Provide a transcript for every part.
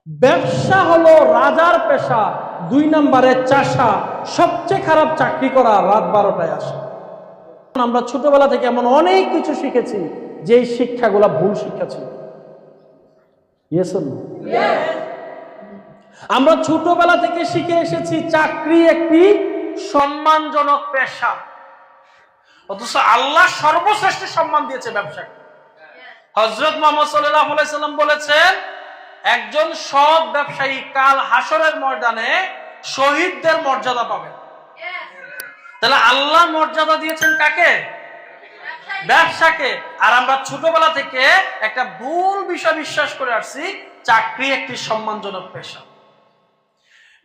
ব্যবসা হলো রাজার পেশা, 2 নম্বরে চাষা, সবচেয়ে খারাপ চাকরি করা রাত 12টায় আসে। আমরা ছোটবেলা থেকে এমন অনেক কিছু শিখেছি যে শিক্ষাগুলো ভুল শিক্ষা ছিল। আমরা ছোটবেলা থেকে শিখে এসেছি চাকরি একটি সম্মানজনক পেশা, অথচ আল্লাহ সর্বশ্রেষ্ঠ সম্মান দিয়েছে ব্যবসাকে। হযরত মুহাম্মদ সাল্লাল্লাহু আলাইহি সাল্লাম বলেছেন, একজন সৎ ব্যবসায়ী কাল হাসরের ময়দানে শহীদদের মর্যাদা পাবে। তাহলে আল্লাহ মর্যাদা দিয়েছেন কাকে? ব্যবসাকে। আর আমরা ছোটবেলা থেকে একটা ভুল বিষয় বিশ্বাস করে আসছি, চাকরি একটি সম্মানজনক পেশা।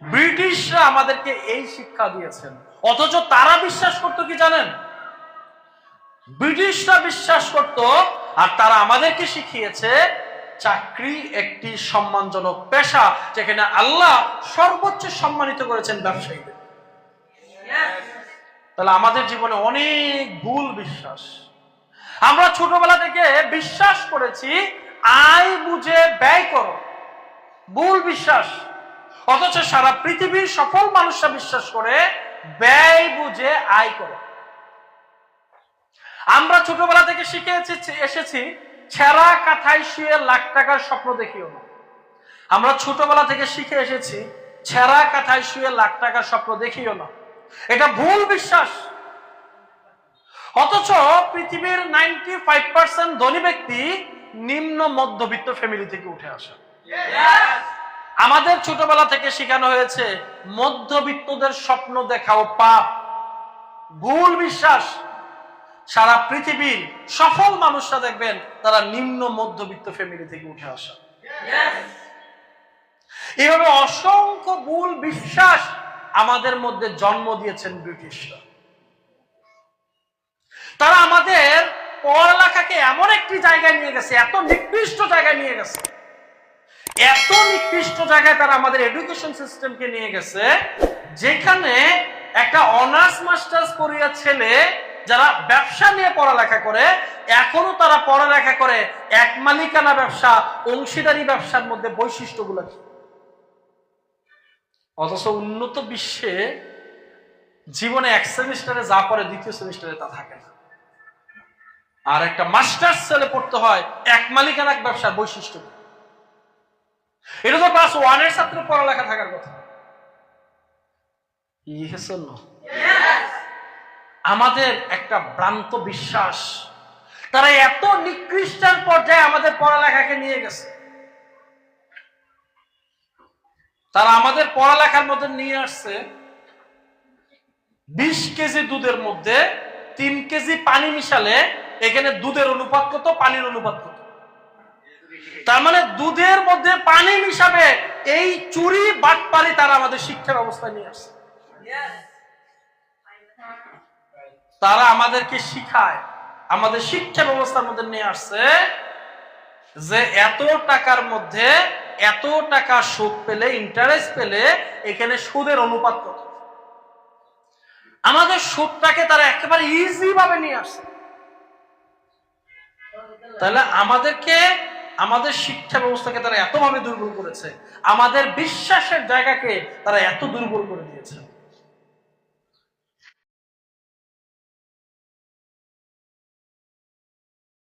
ব্রিটিশরা আমাদেরকে এই শিক্ষা দিয়েছেন, অথচ তারা বিশ্বাস করতো কি জানেন? ব্রিটিশরা বিশ্বাস করত আর তারা আমাদেরকে শিখিয়েছে চাকরি একটি সম্মানজনক পেশা, যেখানে আল্লাহ সর্বোচ্চ সম্মানিত করেছেন ব্যবসায়ীদের। তাহলে আমাদের জীবনে অনেক ভুল বিশ্বাস। আমরা ছোটবেলা থেকে বিশ্বাস করেছি আয় বুঝে ব্যয় করো, ভুল বিশ্বাস। অথচ সারা পৃথিবীর সফল মানুষরা বিশ্বাস করে ব্যয় বুঝে আয় করো। আমরা ছোটবেলা থেকে শিখে এসেছি ছেঁড়া কাঁথায় শুয়ে লাখ টাকার স্বপ্ন দেখিও না। আমরা ছোটবেলা থেকে শিখে এসেছি ছেঁড়া কাঁথায় শুয়ে লাখ টাকার স্বপ্ন দেখিও না। এটা ভুল বিশ্বাস। অথচ পৃথিবীর 95% ধনী ব্যক্তি নিম্ন মধ্যবিত্ত ফ্যামিলি থেকে উঠে আসে। আমাদের ছোটবেলা থেকে শেখানো হয়েছে মধ্যবিত্তদের স্বপ্ন দেখাও পাপ, ভুল বিশ্বাস। সারা পৃথিবীর সফল মানুষরা দেখবেন তারা নিম্ন মধ্যবিত্ত ফ্যামিলি থেকে উঠে আসা। এইভাবে অসংখ্য ভুল বিশ্বাস আমাদের মধ্যে জন্ম দিয়েছেন ব্রিটিশরা। তারা আমাদের পড়ালেখাকে এমন একটি জায়গায় নিয়ে গেছে, এত নিকৃষ্ট জায়গায় নিয়ে গেছে, এত নিকৃষ্ট জায়গায় তারা আমাদের এডুকেশন সিস্টেমকে নিয়ে গেছে, যেখানে একটা অনার্স মাস্টার্স করিয়া ছেলে যারা ব্যবসা নিয়ে পড়ালেখা করে, এখনো তারা পড়ালেখা করে এক মালিকানা ব্যবসা, অংশীদারি ব্যবসার মধ্যে বৈশিষ্ট্যগুলো কি। অথচ উন্নত বিশ্বে জীবনে এক সেমিস্টারে যা পড়ে দ্বিতীয় সেমিস্টারে তা থাকে না। আর একটা মাস্টার্স ছেলে পড়তে হয় এক মালিকানা ব্যবসার বৈশিষ্ট্য। এটা তো ক্লাস 1 এর ছাত্র পড়ালেখা থাকার কথা। আমাদের একটা ভ্রান্ত বিশ্বাস, তারা এত নিকৃষ্ট পর্যায়ে আমাদের পড়ালেখাকে নিয়ে গেছে। তারা আমাদের পড়ালেখার মধ্যে নিয়ে আসছে 20 কেজি দুধের মধ্যে 3 কেজি পানি মিশালে এখানে দুধের অনুপাত কত, পানির অনুপাত কত। তার মানে দুধের মধ্যে পানি মিশাবে, এই চুরি বাটপারি তারা আমাদের শিক্ষা ব্যবস্থায় নিয়ে আসছে। তারা আমাদেরকে শিখায়, আমাদের শিক্ষা ব্যবস্থার মধ্যে নিয়ে আসছে যে এত টাকার মধ্যে এত টাকা সুদ পেলে, ইন্টারেস্ট পেলে এখানে সুদের অনুপাত কত। আমাদের সুদটাকে তারা একেবারে ইজি ভাবে নিয়ে আসছে। তাহলে আমাদেরকে, আমাদের শিক্ষা ব্যবস্থাকে তারা এতভাবে দুর্বল করেছে, আমাদের বিশ্বাসের জায়গাকে তারা এত দুর্বল করে দিয়েছে।